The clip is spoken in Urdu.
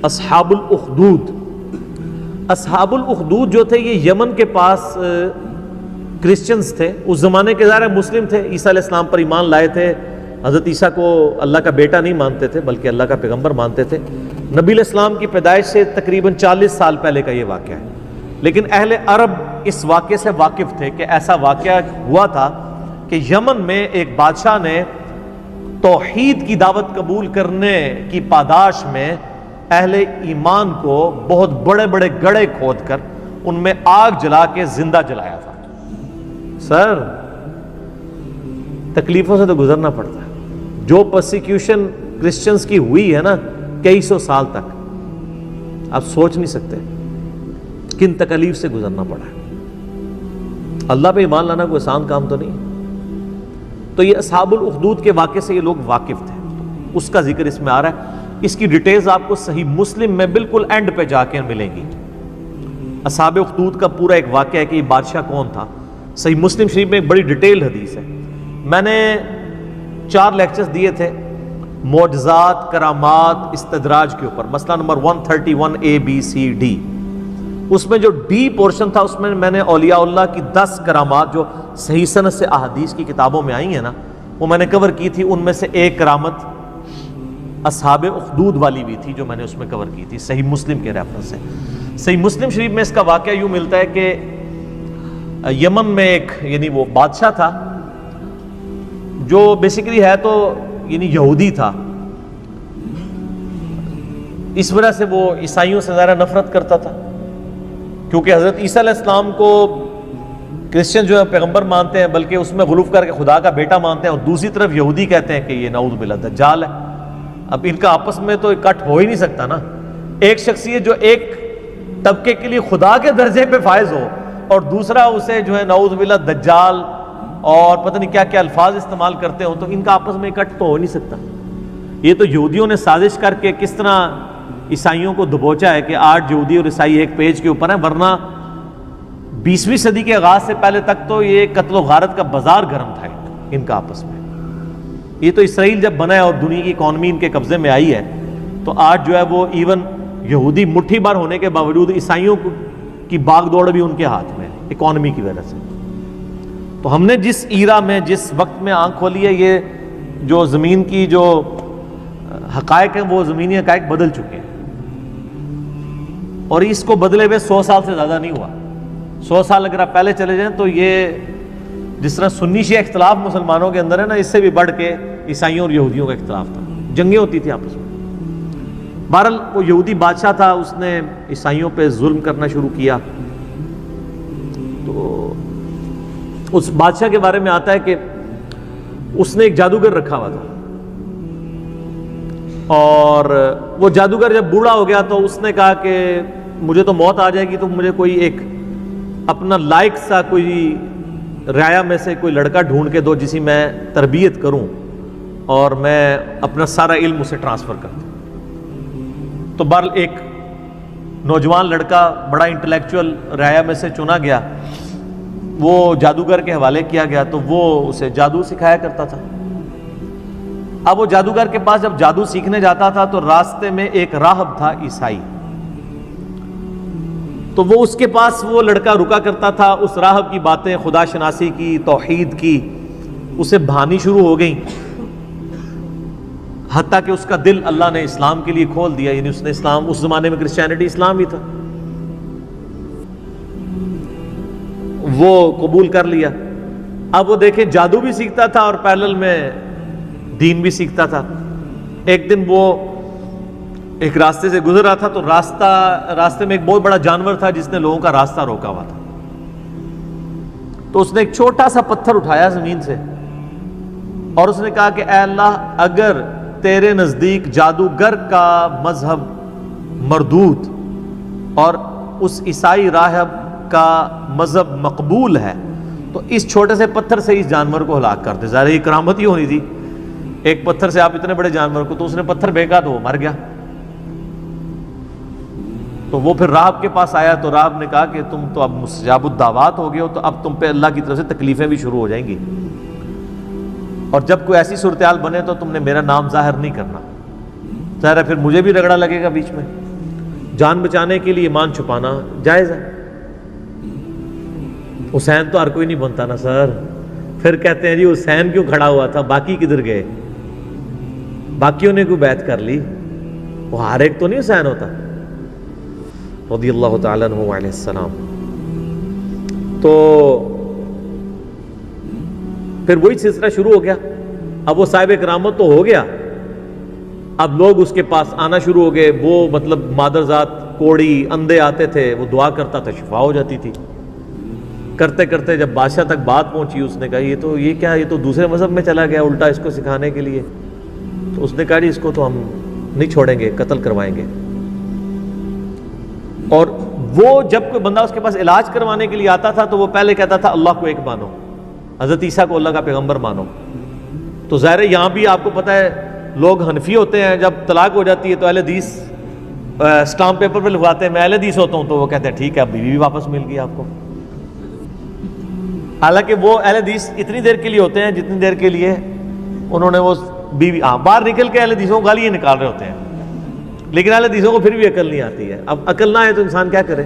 اصحاب الاخدود. اصحاب الاخدود جو تھے یہ یمن کے پاس کرسچنز تھے. اس زمانے کے ظاہر مسلم تھے, عیسیٰ علیہ السلام پر ایمان لائے تھے, حضرت عیسیٰ کو اللہ کا بیٹا نہیں مانتے تھے بلکہ اللہ کا پیغمبر مانتے تھے. نبی علیہ السلام کی پیدائش سے تقریباً 40 سال پہلے کا یہ واقعہ ہے. لیکن اہل عرب اس واقعے سے واقف تھے کہ ایسا واقعہ ہوا تھا کہ یمن میں ایک بادشاہ نے توحید کی دعوت قبول کرنے کی پاداش میں اہل ایمان کو بہت بڑے بڑے گڑھے کھود کر ان میں آگ جلا کے زندہ جلایا تھا. سر تکلیفوں سے تو گزرنا پڑتا ہے. جو پرسیکیوشن کرسچنز کی ہوئی ہے نا کئی سو سال تک, آپ سوچ نہیں سکتے کن تکلیف سے گزرنا پڑا ہے. اللہ پہ ایمان لانا کوئی آسان کام تو نہیں. تو یہ اصحاب الاخدود کے واقعے سے یہ لوگ واقف تھے, اس کا ذکر اس میں آ رہا ہے. اس کی ڈیٹیلز آپ کو صحیح مسلم میں بالکل اینڈ پہ جا کے ملیں گی. اصحاب اخدود کا پورا ایک واقعہ ہے کہ یہ بادشاہ کون تھا. صحیح مسلم شریف میں ایک بڑی ڈیٹیل حدیث ہے. میں نے 4 لیکچرز دیے تھے معجزات, کرامات, استدراج کے اوپر, مسئلہ نمبر 131 ABCD. اس میں جو ڈی پورشن تھا اس میں نے اولیاء اللہ کی 10 کرامات جو صحیح سند سے احادیث کی کتابوں میں آئی ہیں نا وہ میں نے کور کی تھی. ان میں سے ایک کرامت اصحاب اخدود والی بھی تھی جو میں نے اس میں کور کی تھی صحیح مسلم کے ریفرنس سے. صحیح مسلم شریف میں اس کا واقعہ یوں ملتا ہے کہ یمن میں ایک یعنی وہ بادشاہ تھا جو بیسیکلی ہے تو یعنی یہودی تھا. اس وجہ سے وہ عیسائیوں سے زیادہ نفرت کرتا تھا کیونکہ حضرت عیسیٰ علیہ السلام کو کرسچن جو ہے پیغمبر مانتے ہیں بلکہ اس میں غلوف کر کے خدا کا بیٹا مانتے ہیں, اور دوسری طرف یہودی کہتے ہیں کہ یہ نعوذ باللہ دجال ہے. اب ان کا آپس میں تو اکٹھ ہو ہی نہیں سکتا نا. ایک شخصیت جو ایک طبقے کے لیے خدا کے درجے پہ فائز ہو اور دوسرا اسے جو ہے نعوذ باللہ دجال اور پتہ نہیں کیا کیا الفاظ استعمال کرتے ہوں, تو ان کا آپس میں اکٹھ تو ہو نہیں سکتا. یہ تو یہودیوں نے سازش کر کے کس طرح عیسائیوں کو دبوچا ہے کہ آج یہودی اور عیسائی ایک پیج کے اوپر ہیں, ورنہ 20ویں صدی کے آغاز سے پہلے تک تو یہ قتل و غارت کا بازار گرم تھا ان کا آپس میں. یہ تو اسرائیل جب بنا ہے اور دنیا کی اکانومی ان کے قبضے میں آئی ہے تو آج جو ہے وہ ایون یہودی مٹھی بھر ہونے کے باوجود عیسائیوں کی باغ دوڑ بھی ان کے ہاتھ میں ہے اکانومی کی وجہ سے. تو ہم نے جس ایرا میں جس وقت میں آنکھ کھولی ہے, یہ جو زمین کی جو حقائق ہیں وہ زمینی حقائق بدل چکے ہیں, اور اس کو بدلے ہوئے 100 سال سے زیادہ نہیں ہوا. 100 سال اگر آپ پہلے چلے جائیں تو یہ جس طرح سنی شیعہ اختلاف مسلمانوں کے اندر ہے نا, اس سے بھی بڑھ کے عیسائیوں اور یہودیوں کا اختلاف تھا, جنگیں ہوتی تھی آپس میں. بہرحال وہ یہودی بادشاہ تھا, اس نے عیسائیوں پہ ظلم کرنا شروع کیا. تو اس بادشاہ کے بارے میں آتا ہے کہ اس نے ایک جادوگر رکھا ہوا تھا, اور وہ جادوگر جب بوڑھا ہو گیا تو اس نے کہا کہ مجھے تو موت آ جائے گی, تو مجھے کوئی ایک اپنا لائق سا کوئی رعایا میں سے کوئی لڑکا ڈھونڈ کے دو جسی میں تربیت کروں اور میں اپنا سارا علم اسے ٹرانسفر کر دوں. تو بہرحال ایک نوجوان لڑکا بڑا انٹلیکچوئل رعایا میں سے چنا گیا, وہ جادوگر کے حوالے کیا گیا, تو وہ اسے جادو سکھایا کرتا تھا. اب وہ جادوگر کے پاس جب جادو سیکھنے جاتا تھا تو راستے میں ایک راہب تھا عیسائی, تو وہ اس کے پاس وہ لڑکا رکا کرتا تھا. اس راہب کی باتیں خدا شناسی کی, توحید کی اسے بھانی شروع ہو گئیں, حتیٰ کہ اس کا دل اللہ نے اسلام کے لیے کھول دیا. یعنی اس نے اسلام, اس زمانے میں کرسچینٹی اسلام ہی تھا, وہ قبول کر لیا. اب وہ دیکھیں جادو بھی سیکھتا تھا اور پیرلل میں دین بھی سیکھتا تھا. ایک دن وہ ایک راستے سے گزر رہا تھا تو راستے میں ایک بہت بڑا جانور تھا جس نے لوگوں کا راستہ روکا ہوا تھا. تو اس نے ایک چھوٹا سا پتھر اٹھایا زمین سے اور اس نے کہا کہ اے اللہ, اگر تیرے نزدیک جادوگر کا مذہب مردود اور اس عیسائی راہب کا مذہب مقبول ہے تو اس چھوٹے سے پتھر سے اس جانور کو ہلاک کر دے. ظاہر یہ کرامت ہی ہونی تھی, ایک پتھر سے آپ اتنے بڑے جانور کو, تو اس نے پتھر پھینکا تو وہ مر گیا. تو وہ پھر راہب کے پاس آیا تو راہب نے کہا کہ تم تو اب مستجاب الدعوات ہو گئے ہو, تو اب تم پہ اللہ کی طرف سے تکلیفیں بھی شروع ہو جائیں گی, اور جب کوئی ایسی صورتحال بنے تو تم نے میرا نام ظاہر نہیں کرنا. ظاہر ہے پھر مجھے بھی رگڑا لگے گا بیچ میں, جان بچانے کے لیے ایمان چھپانا جائز ہے. حسین تو ہر کوئی نہیں بنتا نا سر. پھر کہتے ہیں جی حسین کیوں کھڑا ہوا تھا, باقی کدھر گئے؟ باقیوں نے کوئی بیعت کر لی؟ وہ ہر ایک تو نہیں حسین ہوتا رضی اللہ تعالیٰ عنہ علیہ السلام. تو پھر وہی سلسلہ شروع ہو گیا. اب وہ صاحب کرامت تو ہو گیا, اب لوگ اس کے پاس آنا شروع ہو گئے. وہ مطلب مادرزاد, کوڑی, اندھے آتے تھے, وہ دعا کرتا تھا, شفا ہو جاتی تھی. کرتے کرتے جب بادشاہ تک بات پہنچی, اس نے کہا یہ کیا, یہ تو دوسرے مذہب میں چلا گیا الٹا اس کو سکھانے کے لیے. تو اس نے کہا جی اس کو تو ہم نہیں چھوڑیں گے, قتل کروائیں گے. اور وہ جب کوئی بندہ اس کے پاس علاج کروانے کے لیے آتا تھا تو وہ پہلے کہتا تھا اللہ کو ایک مانو, حضرت عیسیٰ کو اللہ کا پیغمبر مانو. تو ظاہر ہے یہاں بھی آپ کو پتہ ہے لوگ حنفی ہوتے ہیں, جب طلاق ہو جاتی ہے تو اہل حدیث اسٹامپ پیپر پہ لکھواتے ہیں میں اہل حدیث ہوتا ہوں, تو وہ کہتے ہیں ٹھیک ہے اب بیوی بھی واپس مل گئی آپ کو. حالانکہ وہ اہل حدیث اتنی دیر کے لیے ہوتے ہیں جتنی دیر کے لیے انہوں نے وہ بیوی باہر نکل کے اہل حدیثوں کو گالیاں نکال رہے ہوتے ہیں, لیکن اہل حدیثوں کو پھر بھی عقل نہیں آتی ہے. اب عقل نہ آئے تو انسان کیا کرے؟